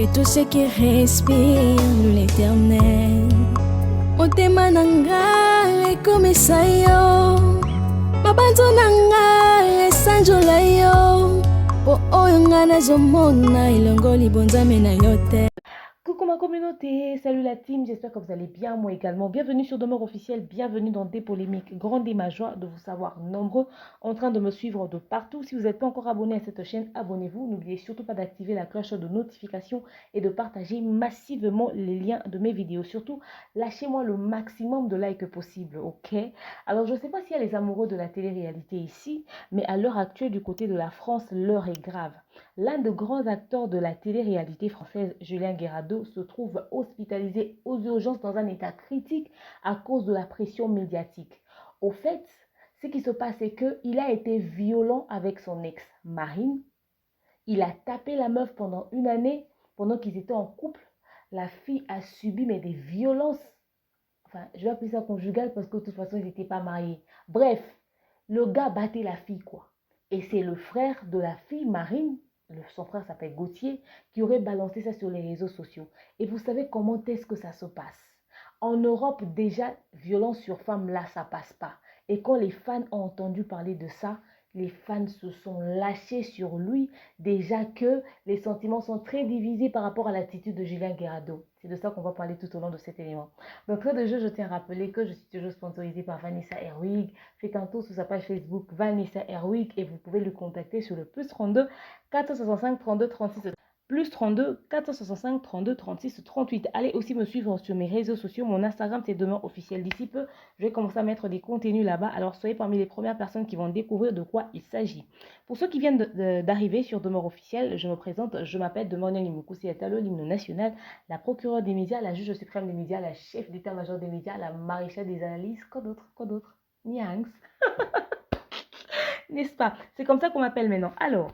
et tous ceux qui respirent l'éternel. Motema nanga comme ça yo, mabanzo nanga sanjola yo, po oyonga na zomona ilongo libonzame na yote. Coucou ma communauté, salut la team, j'espère que vous allez bien, moi également. Bienvenue sur Demeure Officielle, bienvenue dans Des Polémiques. Grande est ma joie de vous savoir nombreux en train de me suivre de partout. Si vous n'êtes pas encore abonné à cette chaîne, abonnez-vous. N'oubliez surtout pas d'activer la cloche de notification et de partager massivement les liens de mes vidéos. Surtout, lâchez-moi le maximum de likes possible, ok? Alors, je ne sais pas s'il y a les amoureux de la télé-réalité ici, mais à l'heure actuelle, du côté de la France, l'heure est grave. L'un des grands acteurs de la télé-réalité française, Julien Guerrado, se trouve hospitalisé aux urgences dans un état critique à cause de la pression médiatique. Au fait, ce qui se passe, c'est qu'il a été violent avec son ex, Marine. Il a tapé la meuf pendant une année, pendant qu'ils étaient en couple. La fille a subi des violences. Enfin, je vais appeler ça conjugales parce que de toute façon, ils n'étaient pas mariés. Bref, le gars battait la fille, quoi. Et c'est le frère de la fille, Marine, son frère s'appelle Gauthier, qui aurait balancé ça sur les réseaux sociaux. Et vous savez comment est-ce que ça se passe? En Europe, déjà, violence sur femme, là, ça passe pas. Et quand les fans ont entendu parler de ça, les fans se sont lâchés sur lui. Déjà que les sentiments sont très divisés par rapport à l'attitude de Julien Guerrado. C'est de ça qu'on va parler tout au long de cet élément. Donc, très de jeu, je tiens à rappeler que je suis toujours sponsorisée par Vanessa Herwig. Faites un tour sur sa page Facebook Vanessa Herwig et vous pouvez le contacter sur le +32 465 32 36 +32 465 32 36 38. Allez aussi me suivre sur mes réseaux sociaux. Mon Instagram, c'est Demeure Officielle. D'ici peu, je vais commencer à mettre des contenus là-bas. Alors, soyez parmi les premières personnes qui vont découvrir de quoi il s'agit. Pour ceux qui viennent d'arriver sur Demeure Officielle, je me présente. Je m'appelle Demeure Limoukoussi-Atalo, l'hymne national, la procureure des médias, la juge suprême des médias, la chef d'état-major des médias, la maréchale des analyses. Quoi d'autre Niangs. N'est-ce pas? C'est comme ça qu'on m'appelle maintenant. Alors,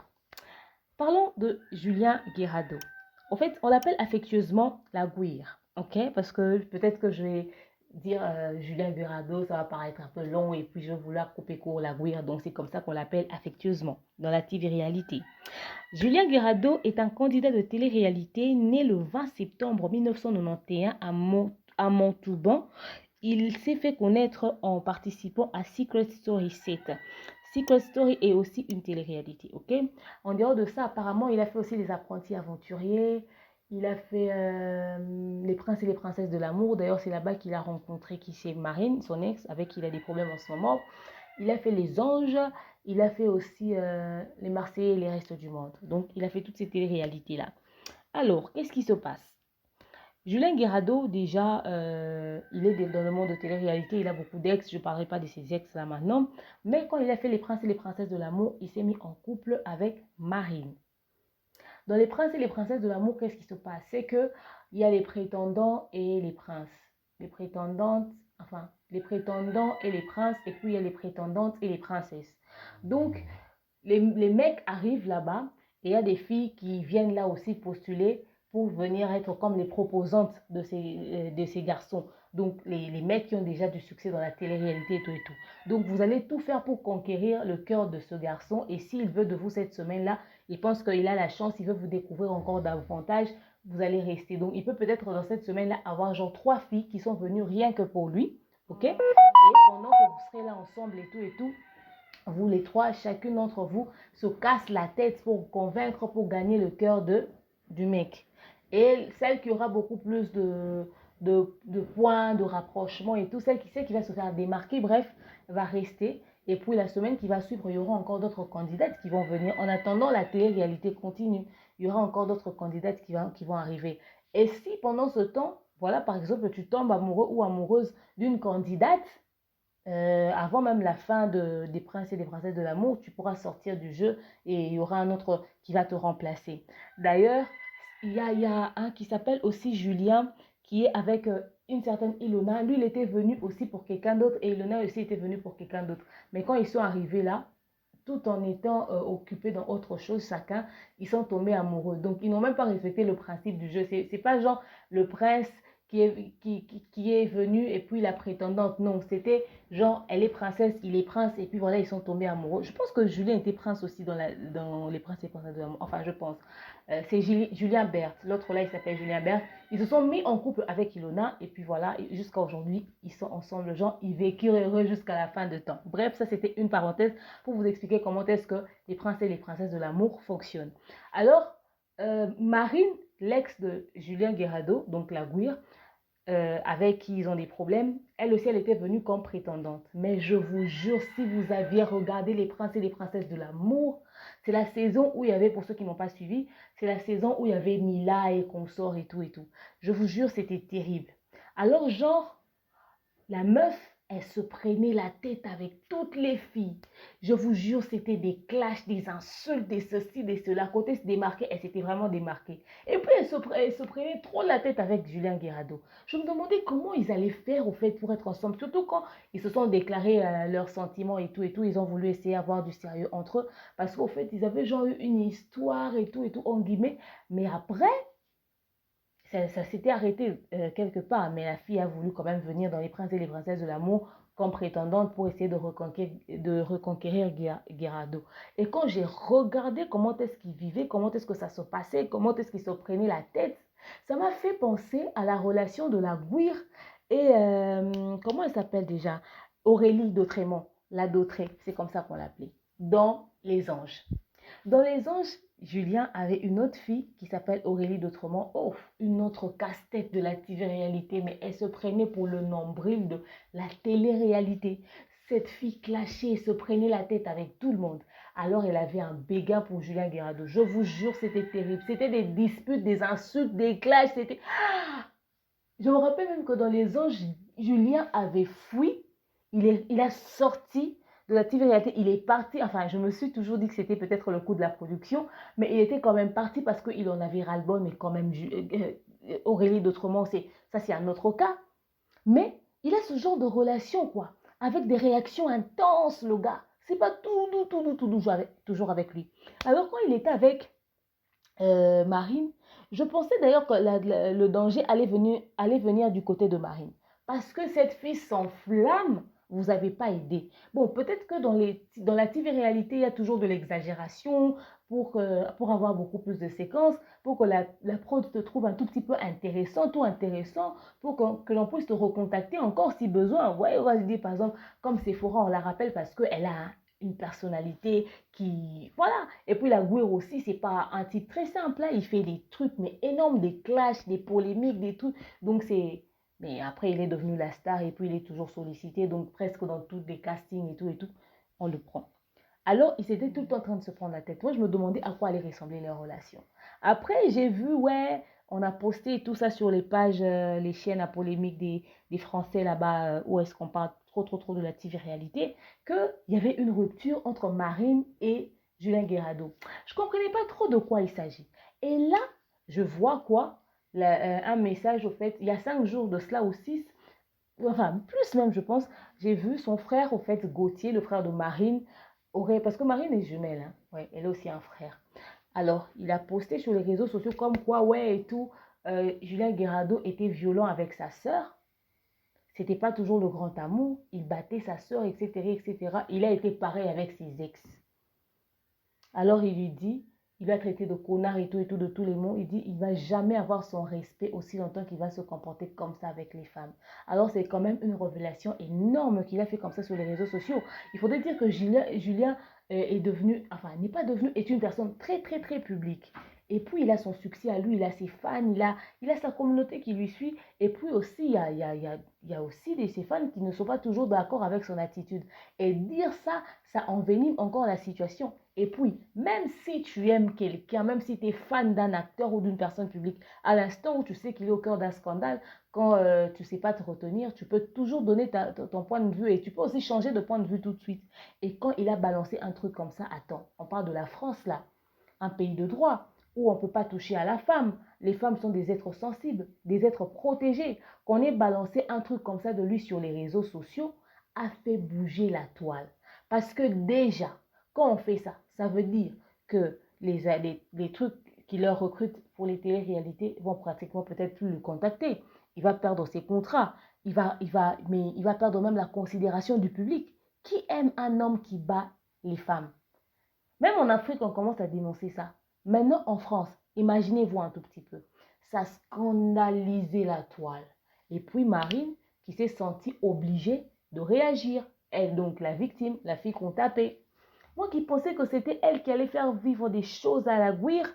parlons de Julien Guerrado. En fait, on l'appelle affectueusement la Guire, ok? Parce que peut-être que je vais dire Julien Guerrado, ça va paraître un peu long et puis je vais vouloir couper court la Guire. Donc, c'est comme ça qu'on l'appelle affectueusement dans la télé-réalité. Julien Guerrado est un candidat de télé-réalité né le 20 septembre 1991 à Montauban. Il s'est fait connaître en participant à Secret Story 7. Secret Story est aussi une télé-réalité, ok? En dehors de ça, apparemment, il a fait aussi les apprentis aventuriers. Il a fait les princes et les princesses de l'amour. D'ailleurs, c'est là-bas qu'il a rencontré qui c'est Marine, son ex, avec qui il a des problèmes en ce moment. Il a fait les anges. Il a fait aussi les Marseillais et les restes du monde. Donc, il a fait toutes ces télé-réalités-là. Alors, qu'est-ce qui se passe? Julien Guerrado, déjà, il est dans le monde de télé-réalité, il a beaucoup d'ex, je ne parlerai pas de ses ex là maintenant, mais quand il a fait les princes et les princesses de l'amour, il s'est mis en couple avec Marine. Dans les princes et les princesses de l'amour, qu'est-ce qui se passe? C'est qu'il y a les prétendants et les princes, les prétendantes, enfin, les prétendants et les princes, et puis il y a les prétendantes et les princesses. Donc, les mecs arrivent là-bas, et il y a des filles qui viennent là aussi postuler pour venir être comme les proposantes de ces garçons. Donc, les mecs qui ont déjà du succès dans la télé-réalité et tout et tout. Donc, vous allez tout faire pour conquérir le cœur de ce garçon. Et s'il veut de vous cette semaine-là, il pense qu'il a la chance, il veut vous découvrir encore davantage, vous allez rester. Donc, il peut peut-être dans cette semaine-là avoir genre 3 filles qui sont venues rien que pour lui. Ok? Et pendant que vous serez là ensemble et tout, vous les 3, chacune d'entre vous se casse la tête pour convaincre, pour gagner le cœur du mec. Et celle qui aura beaucoup plus de points, de rapprochement et tout, celle qui sait qui va se faire démarquer, bref, va rester. Et puis la semaine qui va suivre, il y aura encore d'autres candidates qui vont venir. En attendant, la télé-réalité continue. Il y aura encore d'autres candidates qui vont arriver. Et si pendant ce temps, voilà, par exemple, tu tombes amoureux ou amoureuse d'une candidate, avant même la fin des princes et des princesses de l'amour, tu pourras sortir du jeu et il y aura un autre qui va te remplacer. D'ailleurs, il y a un qui s'appelle aussi Julien, qui est avec une certaine Ilona. Lui, il était venu aussi pour quelqu'un d'autre et Ilona aussi était venue pour quelqu'un d'autre. Mais quand ils sont arrivés là, tout en étant occupés dans autre chose, chacun, ils sont tombés amoureux. Donc, ils n'ont même pas respecté le principe du jeu. C'est pas genre le prince qui est venue et puis la prétendante. Non, c'était genre, elle est princesse, il est prince, et puis voilà, ils sont tombés amoureux. Je pense que Julien était prince aussi dans Les Princes et Princesses de l'amour. Enfin, je pense. C'est Julien Berthe. L'autre là, il s'appelle Julien Berthe. Ils se sont mis en couple avec Ilona, et puis voilà, jusqu'à aujourd'hui, ils sont ensemble. Genre, ils vécurent heureux jusqu'à la fin de temps. Bref, ça c'était une parenthèse pour vous expliquer comment est-ce que les princes et les princesses de l'amour fonctionnent. Alors, Marine, l'ex de Julien Guirado, donc la Guire, avec qui ils ont des problèmes, elle aussi, elle était venue comme prétendante. Mais je vous jure, si vous aviez regardé Les Princes et les Princesses de l'amour, c'est la saison où il y avait, pour ceux qui n'ont pas suivi, c'est la saison où il y avait Mila et consorts et tout et tout. Je vous jure, c'était terrible. Alors, genre, la meuf, elle se prenait la tête avec toutes les filles. Je vous jure, c'était des clashs, des insultes, des ceci, des cela. Côté se démarquer, elle s'était vraiment démarquée. Et puis, elle se prenait trop la tête avec Julien Guirado. Je me demandais comment ils allaient faire, au fait, pour être ensemble. Surtout quand ils se sont déclarés leurs sentiments et tout, et tout. Ils ont voulu essayer d'avoir du sérieux entre eux. Parce qu'au fait, ils avaient genre eu une histoire et tout, en guillemets. Mais après, ça s'était arrêté quelque part, mais la fille a voulu quand même venir dans Les Princes et les Princesses de l'amour comme prétendante pour essayer de reconquérir Guirado. Et quand j'ai regardé comment est-ce qu'il vivait, comment est-ce que ça se passait, comment est-ce qu'il se prenait la tête, ça m'a fait penser à la relation de la Guire et, comment elle s'appelle déjà? Aurélie Dautremont, la Dautré, c'est comme ça qu'on l'appelait, dans Les Anges. Dans Les Anges, Julien avait une autre fille qui s'appelle Aurélie d'Autremont. Oh, une autre casse-tête de la télé-réalité, mais elle se prenait pour le nombril de la télé-réalité. Cette fille clashée se prenait la tête avec tout le monde. Alors elle avait un béguin pour Julien Guirado. Je vous jure, c'était terrible. C'était des disputes, des insultes, des clashs. C'était... Je me rappelle même que dans Les Anges, Julien avait fui. Il a sorti de la télé-réalité. Il est parti. Enfin, je me suis toujours dit que c'était peut-être le coup de la production. Mais il était quand même parti parce qu'il en avait ras-le-bol. Mais quand même, Aurélie d'Autremont, ça c'est un autre cas. Mais il a ce genre de relation, quoi. Avec des réactions intenses, le gars. C'est pas toujours avec lui. Alors quand il était avec Marine, je pensais d'ailleurs que le danger allait venir du côté de Marine. Parce que cette fille s'enflamme, vous n'avez pas aidé. Bon, peut-être que dans la TV-réalité, il y a toujours de l'exagération pour avoir beaucoup plus de séquences, pour que la prod te trouve un tout petit peu intéressant, tout intéressant, pour que l'on puisse te recontacter encore si besoin. Ouais, on va se dire, par exemple, comme Sephora, on la rappelle parce qu'elle a une personnalité qui... Voilà. Et puis la Guire aussi, c'est pas un type très simple. Là. Il fait des trucs, mais énormes, des clashs, des polémiques, des trucs. Donc c'est... Mais après, il est devenu la star et puis il est toujours sollicité. Donc presque dans tous les castings et tout, on le prend. Alors, il s'était tout le temps en train de se prendre la tête. Moi, je me demandais à quoi allait ressembler leur relation. Après, j'ai vu, ouais, on a posté tout ça sur les pages, les chaînes à polémique des Français là-bas, où est-ce qu'on parle trop de la TV-réalité, qu'il y avait une rupture entre Marine et Julien Guirado. Je ne comprenais pas trop de quoi il s'agit. Et là, je vois quoi? Un message, au fait, il y a 5 jours de cela ou 6, enfin, plus même, je pense, j'ai vu son frère, au fait, Gauthier, le frère de Marine, parce que Marine est jumelle, hein. Ouais, elle a aussi un frère. Alors, il a posté sur les réseaux sociaux comme quoi, ouais, et tout, Julien Guirado était violent avec sa sœur. C'était pas toujours le grand amour. Il battait sa sœur, etc., etc. Il a été pareil avec ses ex. Alors, il lui dit, il va traiter de connard et tout, de tous les mots. Il dit, il va jamais avoir son respect aussi longtemps qu'il va se comporter comme ça avec les femmes. Alors, c'est quand même une révélation énorme qu'il a fait comme ça sur les réseaux sociaux. Il faudrait dire que Julien est devenu, enfin, n'est pas devenu, est une personne très publique. Et puis, il a son succès à lui, il a ses fans, il a sa communauté qui lui suit. Et puis aussi, il y a aussi ses fans qui ne sont pas toujours d'accord avec son attitude. Et dire ça, ça envenime encore la situation. Et puis, même si tu aimes quelqu'un, même si tu es fan d'un acteur ou d'une personne publique, à l'instant où tu sais qu'il est au cœur d'un scandale, quand tu ne sais pas te retenir, tu peux toujours donner ton point de vue et tu peux aussi changer de point de vue tout de suite. Et quand il a balancé un truc comme ça, attends, on parle de la France là, un pays de droit, où on ne peut pas toucher à la femme. Les femmes sont des êtres sensibles, des êtres protégés. Qu'on ait balancé un truc comme ça de lui sur les réseaux sociaux a fait bouger la toile. Parce que déjà, quand on fait ça, ça veut dire que les trucs qui leur recrutent pour les télé-réalités vont pratiquement peut-être plus le contacter. il va perdre ses contrats, mais il va perdre même la considération du public. Qui aime un homme qui bat les femmes? Même en Afrique, on commence à dénoncer ça. Maintenant, en France, imaginez-vous un tout petit peu. Ça a scandalisé la toile. Et puis Marine, qui s'est sentie obligée de réagir. Elle, donc la victime, la fille qu'on tapait. Moi qui pensais que c'était elle qui allait faire vivre des choses à la Guire.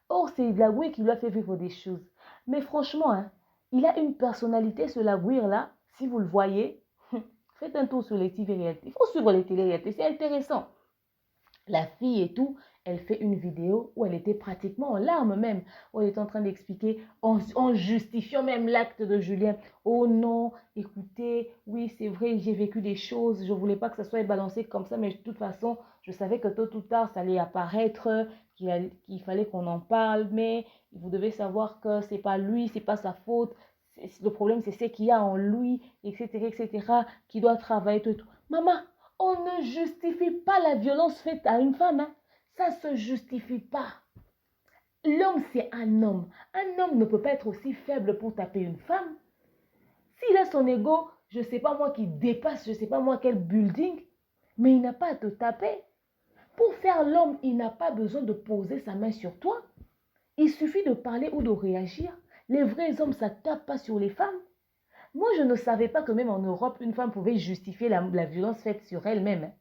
Or, c'est la Guire qui lui a fait vivre des choses. Mais franchement, hein, il a une personnalité, ce la Guire là. Si vous le voyez, faites un tour sur les télé-réalités. Il faut suivre les télé-réalités, c'est intéressant. La fille et tout, elle fait une vidéo où elle était pratiquement en larmes même, où elle est en train d'expliquer, en justifiant même l'acte de Julien. Oh non, écoutez, oui c'est vrai, j'ai vécu des choses, je ne voulais pas que ça soit balancé comme ça, mais de toute façon, je savais que tôt ou tard, ça allait apparaître, qu'il fallait qu'on en parle, mais vous devez savoir que c'est pas lui, c'est pas sa faute. Le problème, c'est ce qu'il y a en lui, etc., qui doit travailler tout. Maman, on ne justifie pas la violence faite à une femme. Hein. Ça ne se justifie pas. L'homme, c'est un homme. Un homme ne peut pas être aussi faible pour taper une femme. S'il a son ego, je ne sais pas moi, qui dépasse, je ne sais pas moi quel building, mais il n'a pas à te taper. Pour faire l'homme, il n'a pas besoin de poser sa main sur toi. Il suffit de parler ou de réagir. Les vrais hommes, ça ne tape pas sur les femmes. Moi, je ne savais pas que même en Europe, une femme pouvait justifier la violence faite sur elle-même.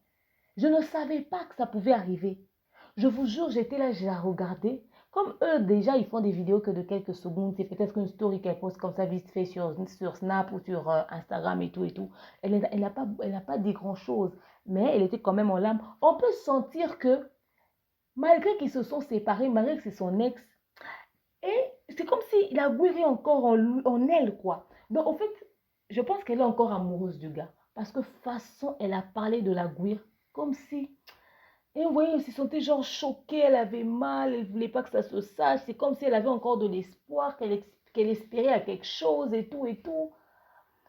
Je ne savais pas que ça pouvait arriver. Je vous jure, j'étais là, j'ai regardé. Comme eux, déjà, ils font des vidéos que de quelques secondes. C'est peut-être une story qu'elle poste comme ça, vite fait sur Snap ou sur Instagram et tout et tout. Elle n'a pas dit grand-chose, mais elle était quand même en larmes. On peut sentir que, malgré qu'ils se sont séparés, malgré que c'est son ex, et c'est comme si la guérit encore en elle, quoi. Donc, en fait, je pense qu'elle est encore amoureuse du gars. Parce que façon, elle a parlé de la guire comme si... Et vous voyez, elle se sentait genre choquée, elle avait mal, elle ne voulait pas que ça se sache. C'est comme si elle avait encore de l'espoir, qu'elle espérait à quelque chose et tout et tout.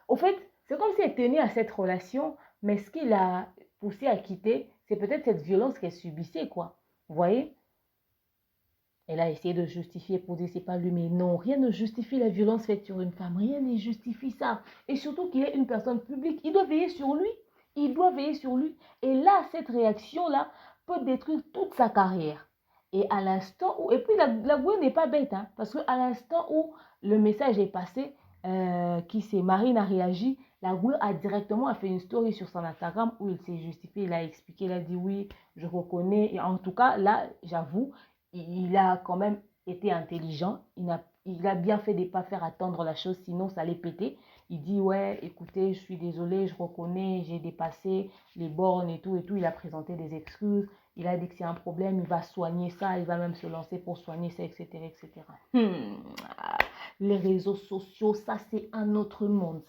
Au fait, c'est comme si elle tenait à cette relation, mais ce qui l'a poussée à quitter, c'est peut-être cette violence qu'elle subissait, quoi. Vous voyez? Elle a essayé de justifier pour dire c'est pas lui, mais non, rien ne justifie la violence faite sur une femme, rien ne justifie ça. Et surtout qu'il est une personne publique, il doit veiller sur lui, il doit veiller sur lui. Et là, cette réaction-là peut détruire toute sa carrière. Et à l'instant où, et puis la Gwen n'est pas bête, hein, parce qu'à l'instant où le message est passé, qui c'est Marine a réagi, la Gwen a directement fait une story sur son Instagram où il s'est justifié, il a expliqué, il a dit oui, je reconnais. Et en tout cas, là, j'avoue, il a quand même été intelligent. Il a bien fait de ne pas faire attendre la chose, sinon ça allait péter. Il dit, ouais, écoutez, je suis désolé, je reconnais, j'ai dépassé les bornes et tout, et tout. Il a présenté des excuses. Il a dit que c'est un problème, il va soigner ça, il va même se lancer pour soigner ça, etc., etc. Les réseaux sociaux, ça c'est un autre monde.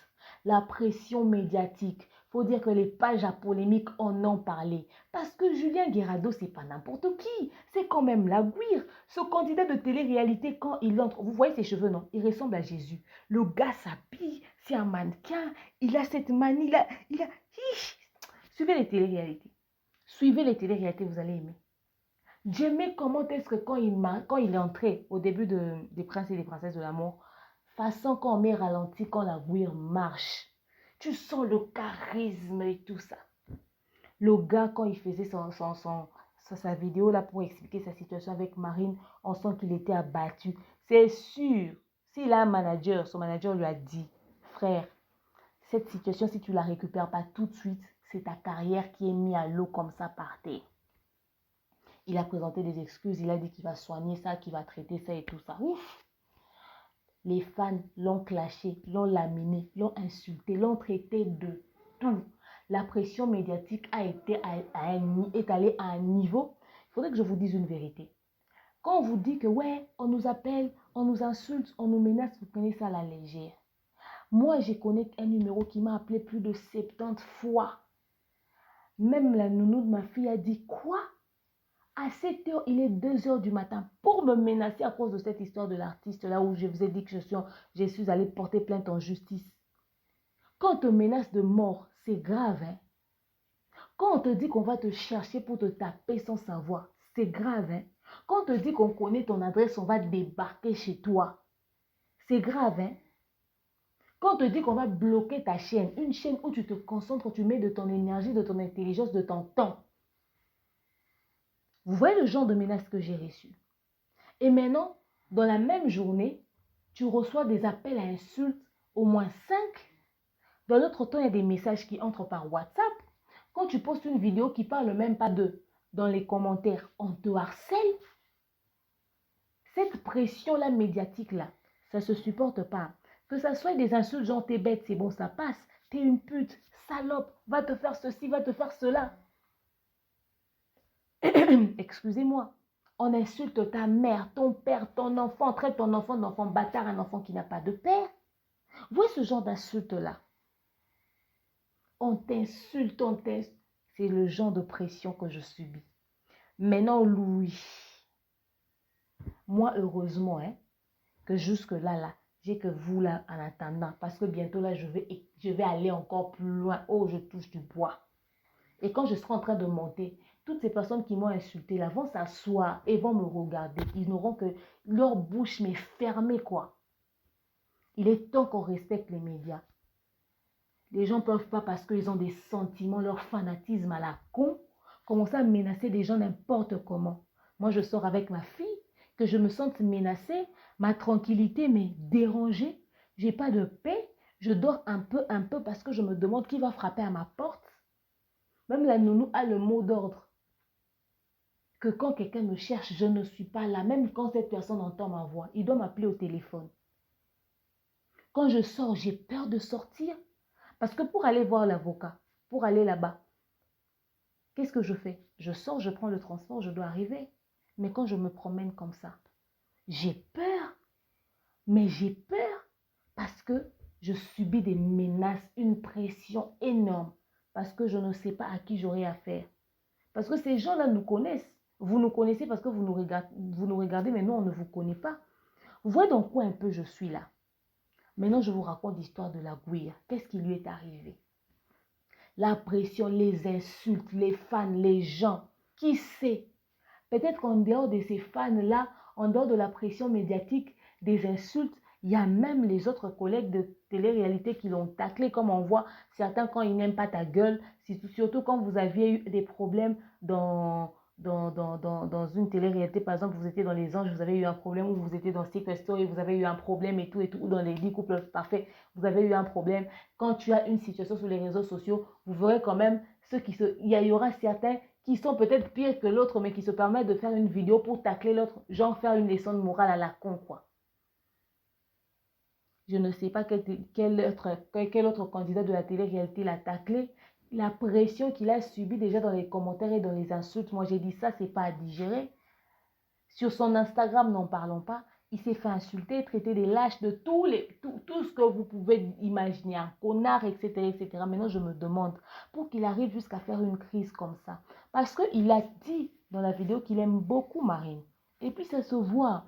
La pression médiatique. Faut dire que les pages à polémique en ont parlé. Parce que Julien Guirado, c'est pas n'importe qui. C'est quand même la Guire. Ce candidat de télé-réalité, quand il entre, vous voyez ses cheveux, non? Il ressemble à Jésus. Le gars s'habille, c'est un mannequin. Il a cette manie, Suivez les télé-réalités. Suivez les télé-réalités, vous allez aimer. J'aimais comment est-ce que quand il est entré au début des Princes et des Princesses de l'amour, façon quand on met ralenti, quand la Guire marche. Tu sens le charisme et tout ça. Le gars, quand il faisait sa vidéo là pour expliquer sa situation avec Marine, on sent qu'il était abattu. C'est sûr, s'il a un manager, son manager lui a dit, frère, cette situation, si tu ne la récupères pas tout de suite, c'est ta carrière qui est mise à l'eau comme ça par terre. Il a présenté des excuses, il a dit qu'il va soigner ça, qu'il va traiter ça et tout ça. Ouf! Les fans l'ont clashé, l'ont laminé, l'ont insulté, l'ont traité de tout. La pression médiatique est allée à un niveau. Il faudrait que je vous dise une vérité. Quand on vous dit que ouais, on nous appelle, on nous insulte, on nous menace, vous prenez ça à la légère. Moi, je connais un numéro qui m'a appelé plus de 70 fois. Même la nounou de ma fille a dit quoi? À 7 heures, il est 2 heures du matin pour me menacer à cause de cette histoire de l'artiste là où je vous ai dit que je suis allée porter plainte en justice. Quand on te menace de mort, c'est grave. Hein? Quand on te dit qu'on va te chercher pour te taper sans savoir, c'est grave. Hein? Quand on te dit qu'on connaît ton adresse, on va débarquer chez toi, c'est grave. Hein? Quand on te dit qu'on va bloquer ta chaîne, une chaîne où tu te concentres, tu mets de ton énergie, de ton intelligence, de ton temps. Vous voyez le genre de menace que j'ai reçu. Et maintenant, dans la même journée, tu reçois des appels à insultes, au moins 5. Dans l'autre temps, il y a des messages qui entrent par WhatsApp. Quand tu postes une vidéo qui parle même pas d'eux, dans les commentaires, on te harcèle. Cette pression-là médiatique-là, ça ne se supporte pas. Que ça soit des insultes genre t'es bête, c'est bon, ça passe. T'es une pute, salope, va te faire ceci, va te faire cela. Excusez-moi. On insulte ta mère, ton père, ton enfant, traite ton enfant d'enfant bâtard, un enfant qui n'a pas de père. Vous voyez ce genre d'insulte-là? On t'insulte, on t'insulte. C'est le genre de pression que je subis. Maintenant, Louis, moi, heureusement, que jusque-là, j'ai que vous là en attendant. Parce que bientôt, là, je vais aller encore plus loin. Oh, je touche du bois. Et quand je serai en train de monter, toutes ces personnes qui m'ont insulté là vont s'asseoir et vont me regarder. Ils n'auront que leur bouche mais fermée, quoi. Il est temps qu'on respecte les médias. Les gens ne peuvent pas, parce qu'ils ont des sentiments, leur fanatisme à la con, commencer à menacer des gens n'importe comment. Moi, je sors avec ma fille, que je me sente menacée, ma tranquillité m'est dérangée, j'ai pas de paix, je dors un peu, parce que je me demande qui va frapper à ma porte. Même la nounou a le mot d'ordre. Que quand quelqu'un me cherche, je ne suis pas là. Même quand cette personne entend ma voix, il doit m'appeler au téléphone. Quand je sors, j'ai peur de sortir. Parce que pour aller voir l'avocat, pour aller là-bas, qu'est-ce que je fais? Je sors, je prends le transport, je dois arriver. Mais quand je me promène comme ça, j'ai peur. Mais j'ai peur parce que je subis des menaces, une pression énorme. Parce que je ne sais pas à qui j'aurai affaire. Parce que ces gens-là nous connaissent. Vous nous connaissez parce que vous nous regardez, mais nous, on ne vous connaît pas. Vous voyez dans quoi un peu je suis là. Maintenant, je vous raconte l'histoire de la Gouire. Qu'est-ce qui lui est arrivé? La pression, les insultes, les fans, les gens. Qui sait? Peut-être qu'en dehors de ces fans-là, en dehors de la pression médiatique, des insultes, il y a même les autres collègues de télé-réalité qui l'ont taclé, comme on voit certains quand ils n'aiment pas ta gueule, surtout quand vous aviez eu des problèmes dans une télé-réalité. Par exemple, vous étiez dans Les Anges, vous avez eu un problème, ou vous étiez dans Secret Story, vous avez eu un problème et tout, ou dans les 10 couples parfaits, vous avez eu un problème. Quand tu as une situation sur les réseaux sociaux, vous verrez quand même il y aura certains qui sont peut-être pires que l'autre, mais qui se permettent de faire une vidéo pour tacler l'autre, genre faire une leçon de morale à la con, quoi. Je ne sais pas quel autre candidat de la télé-réalité l'a taclé. La pression qu'il a subie déjà dans les commentaires et dans les insultes, moi j'ai dit ça, c'est pas à digérer. Sur son Instagram, n'en parlons pas. Il s'est fait insulter, traiter des lâches de tout ce que vous pouvez imaginer, un connard, etc., etc. Maintenant, je me demande, pour qu'il arrive jusqu'à faire une crise comme ça. Parce qu'il a dit dans la vidéo qu'il aime beaucoup Marine. Et puis, ça se voit.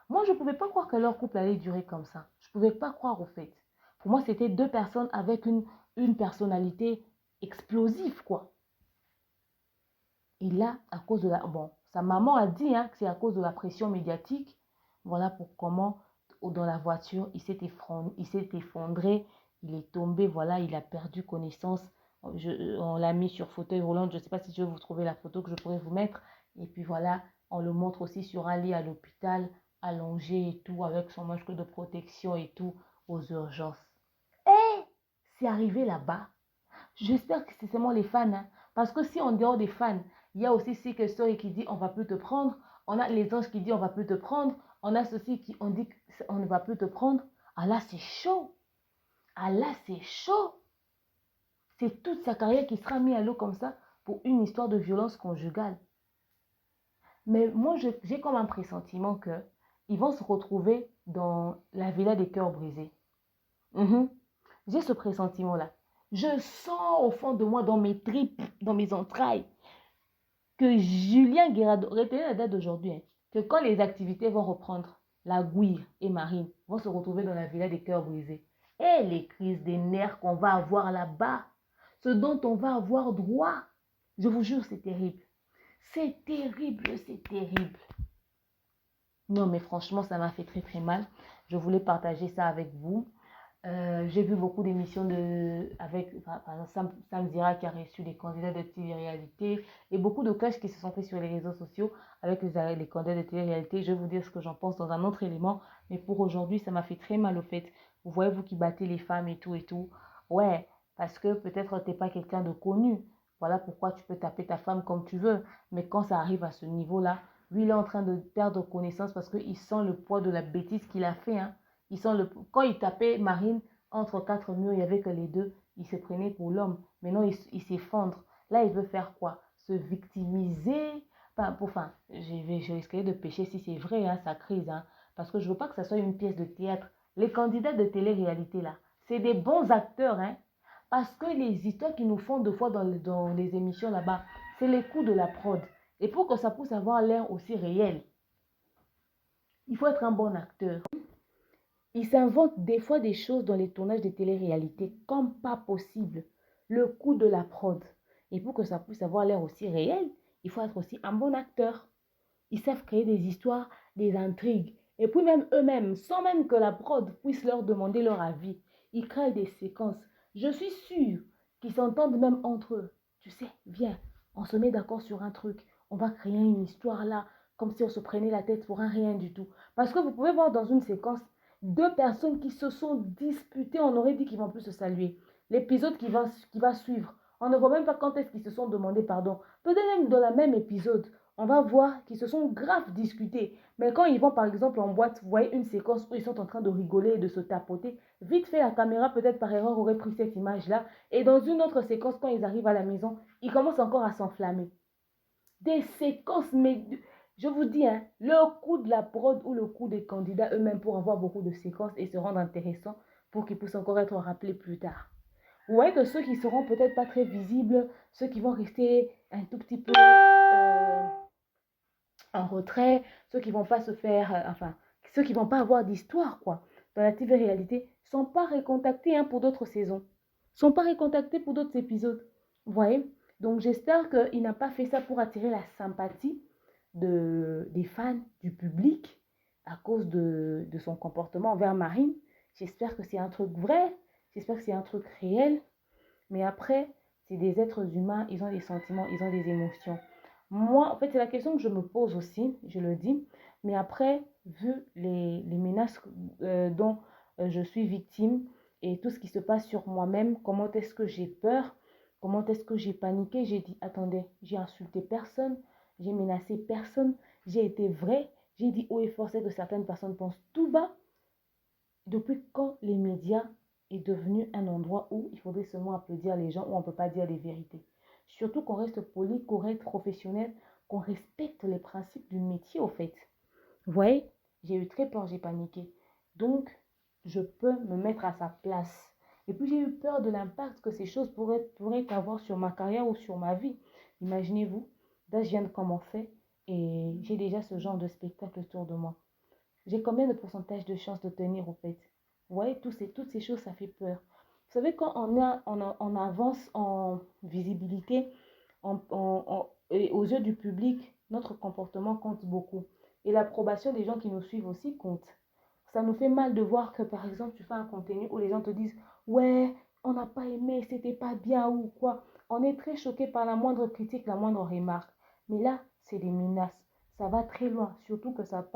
Moi, je ne pouvais pas croire que leur couple allait durer comme ça. Je ne pouvais pas croire au fait. Pour moi, c'était deux personnes avec une personnalité explosive, quoi. Et là, à cause de la... Bon, sa maman a dit que c'est à cause de la pression médiatique. Voilà pour comment, dans la voiture, il s'est effondré, il est tombé, voilà, il a perdu connaissance. On l'a mis sur fauteuil roulant. Je ne sais pas si je vais vous trouver la photo que je pourrais vous mettre. Et puis voilà, on le montre aussi sur un lit à l'hôpital, allongé et tout, avec son masque de protection et tout, aux urgences. Et c'est arrivé là-bas. J'espère que c'est seulement les fans. Parce que si en dehors des fans, il y a aussi Secret Story qui dit on va plus te prendre. On a Les Anges qui dit on va plus te prendre. On a ceci qui on dit on ne va plus te prendre. Ah là, c'est chaud. Ah là, c'est chaud. C'est toute sa carrière qui sera mise à l'eau comme ça pour une histoire de violence conjugale. Mais moi, j'ai comme un pressentiment qu'ils vont se retrouver dans la villa des cœurs brisés. J'ai ce pressentiment-là. Je sens au fond de moi, dans mes tripes, dans mes entrailles, que Julien Guirado, retenez la date d'aujourd'hui, que quand les activités vont reprendre, la Gouire et Marine vont se retrouver dans la villa des cœurs brisés. Et les crises des nerfs qu'on va avoir là-bas, ce dont on va avoir droit, je vous jure, c'est terrible. C'est terrible, c'est terrible. Non, mais franchement, ça m'a fait très très mal. Je voulais partager ça avec vous. J'ai vu beaucoup d'émissions par exemple, Sam Zira qui a reçu des candidats de télé-réalité et beaucoup de clashs qui se sont faits sur les réseaux sociaux avec les candidats de télé-réalité. Je vais vous dire ce que j'en pense dans un autre élément, mais pour aujourd'hui, ça m'a fait très mal au fait. Vous voyez, vous qui battez les femmes et tout et tout. Ouais, parce que peut-être t'es pas quelqu'un de connu. Voilà pourquoi tu peux taper ta femme comme tu veux. Mais quand ça arrive à ce niveau-là, lui, il est en train de perdre connaissance parce qu'il sent le poids de la bêtise qu'il a fait, hein. Quand il tapait Marine entre quatre murs, il n'y avait que les deux. Il se prenait pour l'homme. Maintenant, il s'effondre. Là, il veut faire quoi? Se victimiser. Je risquerais de pécher si c'est vrai, hein, sa crise. Hein, parce que je ne veux pas que ça soit une pièce de théâtre. Les candidats de télé-réalité, là, c'est des bons acteurs. Hein, parce que les histoires qu'ils nous font deux fois dans les émissions là-bas, c'est les coups de la prod. Et pour que ça puisse avoir l'air aussi réel, il faut être un bon acteur. Ils s'inventent des fois des choses dans les tournages de télé-réalité comme pas possible. Le coup de la prod. Et pour que ça puisse avoir l'air aussi réel, il faut être aussi un bon acteur. Ils savent créer des histoires, des intrigues. Et puis même eux-mêmes, sans même que la prod puisse leur demander leur avis, ils créent des séquences. Je suis sûre qu'ils s'entendent même entre eux. Tu sais, viens, on se met d'accord sur un truc. On va créer une histoire là, comme si on se prenait la tête pour un rien du tout. Parce que vous pouvez voir dans une séquence deux personnes qui se sont disputées, on aurait dit qu'ils vont plus se saluer. L'épisode qui va suivre, on ne voit même pas quand est-ce qu'ils se sont demandé pardon. Peut-être même dans le même épisode, on va voir qu'ils se sont grave discutés. Mais quand ils vont par exemple en boîte, vous voyez une séquence où ils sont en train de rigoler et de se tapoter. Vite fait, la caméra peut-être par erreur aurait pris cette image-là. Et dans une autre séquence, quand ils arrivent à la maison, ils commencent encore à s'enflammer. Des séquences, mais je vous dis, hein, le coup de la prod ou le coup des candidats eux-mêmes pour avoir beaucoup de séquences et se rendre intéressants pour qu'ils puissent encore être rappelés plus tard. Vous voyez que ceux qui seront peut-être pas très visibles, ceux qui vont rester un tout petit peu en retrait, ceux qui vont pas se faire, ceux qui vont pas avoir d'histoire, quoi, dans la TV-réalité, sont pas recontactés hein, pour d'autres saisons, sont pas recontactés pour d'autres épisodes. Vous voyez? Donc j'espère qu'il n'a pas fait ça pour attirer la sympathie des fans, du public, à cause de son comportement envers Marine. J'espère que c'est un truc vrai, j'espère que c'est un truc réel, mais après, c'est des êtres humains, ils ont des sentiments, ils ont des émotions. Moi, en fait, c'est la question que je me pose aussi, je le dis. Mais après, vu les menaces dont je suis victime et tout ce qui se passe sur moi-même, comment est-ce que j'ai peur, comment est-ce que j'ai paniqué, j'ai dit, attendez, j'ai insulté personne, j'ai menacé personne, j'ai été vrai, j'ai dit haut et fort que certaines personnes pensent tout bas. Depuis quand les médias est devenu un endroit où il faudrait seulement applaudir les gens, où on ne peut pas dire les vérités. Surtout qu'on reste poli, correct, professionnel, qu'on respecte les principes du métier au fait. Vous voyez, j'ai eu très peur, j'ai paniqué. Donc, je peux me mettre à sa place. Et puis, j'ai eu peur de l'impact que ces choses pourraient avoir sur ma carrière ou sur ma vie. Imaginez-vous, là, je viens de commencer et j'ai déjà ce genre de spectacle autour de moi. J'ai combien de pourcentage de chances de tenir au fait? Vous voyez, toutes ces choses, ça fait peur. Vous savez, quand on avance en visibilité, et aux yeux du public, notre comportement compte beaucoup. Et l'approbation des gens qui nous suivent aussi compte. Ça nous fait mal de voir que, par exemple, tu fais un contenu où les gens te disent « Ouais, on n'a pas aimé, c'était pas bien ou quoi ». On est très choqué par la moindre critique, la moindre remarque. Mais là, c'est des menaces. Ça va très loin, surtout que ça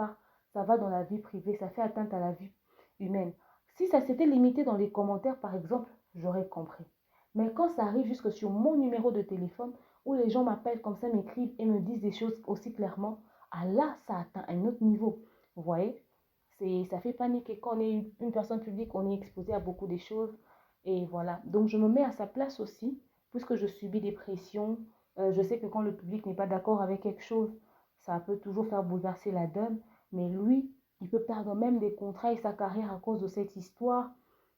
va dans la vie privée, ça fait atteinte à la vie humaine. Si ça s'était limité dans les commentaires, par exemple, j'aurais compris. Mais quand ça arrive jusque sur mon numéro de téléphone, où les gens m'appellent comme ça, m'écrivent et me disent des choses aussi clairement, ah là, ça atteint un autre niveau. Vous voyez, ça fait paniquer. Quand on est une personne publique, on est exposé à beaucoup de choses. Et voilà. Donc, je me mets à sa place aussi, puisque je subis des pressions. Je sais que quand le public n'est pas d'accord avec quelque chose, ça peut toujours faire bouleverser la donne. Mais lui, il peut perdre même des contrats et sa carrière à cause de cette histoire.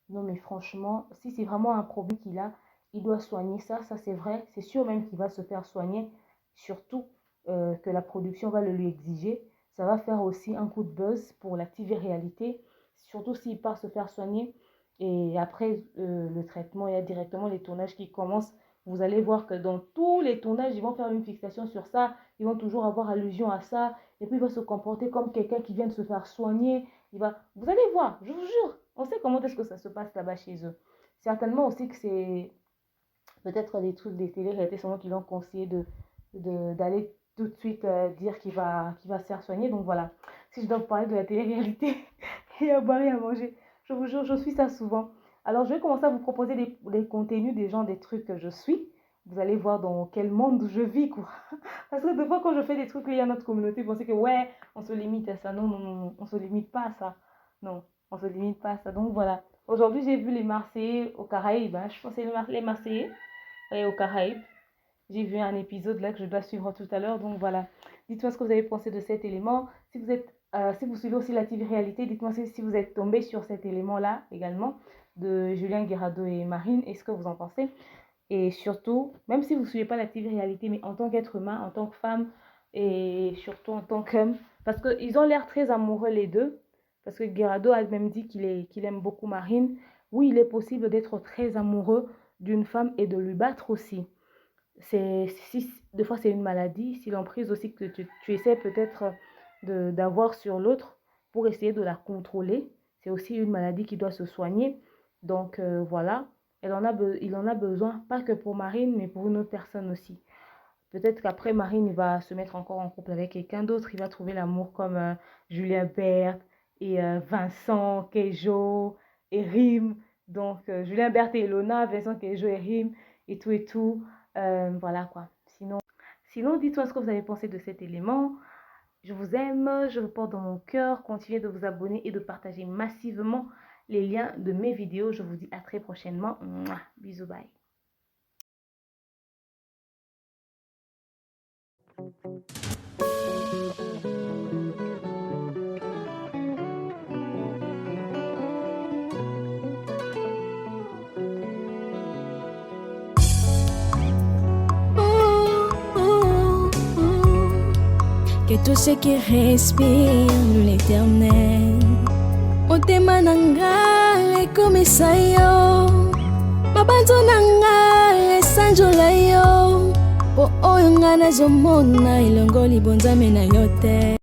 Non, mais franchement, si c'est vraiment un problème qu'il a, il doit soigner ça. Ça, c'est vrai. C'est sûr même qu'il va se faire soigner. Surtout que la production va le lui exiger. Ça va faire aussi un coup de buzz pour la TV-réalité. Surtout s'il part se faire soigner. Et après le traitement, il y a directement les tournages qui commencent. Vous allez voir que dans tous les tournages, ils vont faire une fixation sur ça. Ils vont toujours avoir allusion à ça. Et puis, il va se comporter comme quelqu'un qui vient de se faire soigner. Vous allez voir, je vous jure, On sait comment est-ce que ça se passe là-bas chez eux. Certainement aussi que c'est peut-être des trucs des télé-réalités sûrement qui l'ont conseillé d'aller tout de suite dire qu'il va se faire soigner. Donc voilà, si je dois vous parler de la télé-réalité et à boire et à manger, je vous jure, je suis ça souvent. Alors je vais commencer à vous proposer des contenus, des gens, des trucs que je suis. Vous allez voir dans quel monde je vis, quoi. Parce que des fois, quand je fais des trucs liés à notre communauté, vous pensez que ouais, on se limite à ça. Non, non, non, non, on se limite pas à ça. Non, on se limite pas à ça. Donc voilà. Aujourd'hui, j'ai vu les Marseillais aux Caraïbes. Hein. Je pensais les Marseillais aux Caraïbes. J'ai vu un épisode là que je dois suivre tout à l'heure. Donc voilà. Dites-moi ce que vous avez pensé de cet élément. Si vous suivez aussi la TV réalité, dites-moi si vous êtes tombé sur cet élément-là également de Julien Guirado et Marine. Est-ce que vous en pensez? Et surtout, même si vous ne suivez pas la TV réalité, mais en tant qu'être humain, en tant que femme et surtout en tant qu'homme, parce qu'ils ont l'air très amoureux les deux, parce que Guirado a même dit qu'il aime beaucoup Marine. Oui, il est possible d'être très amoureux d'une femme et de lui battre aussi. Des fois, c'est une maladie, si l'emprise aussi que tu essaies peut-être d'avoir sur l'autre pour essayer de la contrôler. C'est aussi une maladie qui doit se soigner. Donc voilà, il en a besoin, pas que pour Marine, mais pour une autre personne aussi. Peut-être qu'après, Marine, il va se mettre encore en couple avec quelqu'un d'autre. Il va trouver l'amour comme Julien Berthe et Vincent, Kejo et Rim. Donc, Julien Berthe et Elona, Vincent, Kejo et Rim et tout et tout. Voilà quoi. Sinon dites-moi ce que vous avez pensé de cet élément. Je vous aime, je vous porte dans mon cœur. Continuez de vous abonner et de partager massivement les liens de mes vidéos. Je vous dis à très prochainement. Mouah, bisous, bye. Que tous ceux qui respirent l'éternel motema nanga ekomisa yo mabanzo nanga esanjola yo po oyo nga nazomona elongo libonzame na yo te.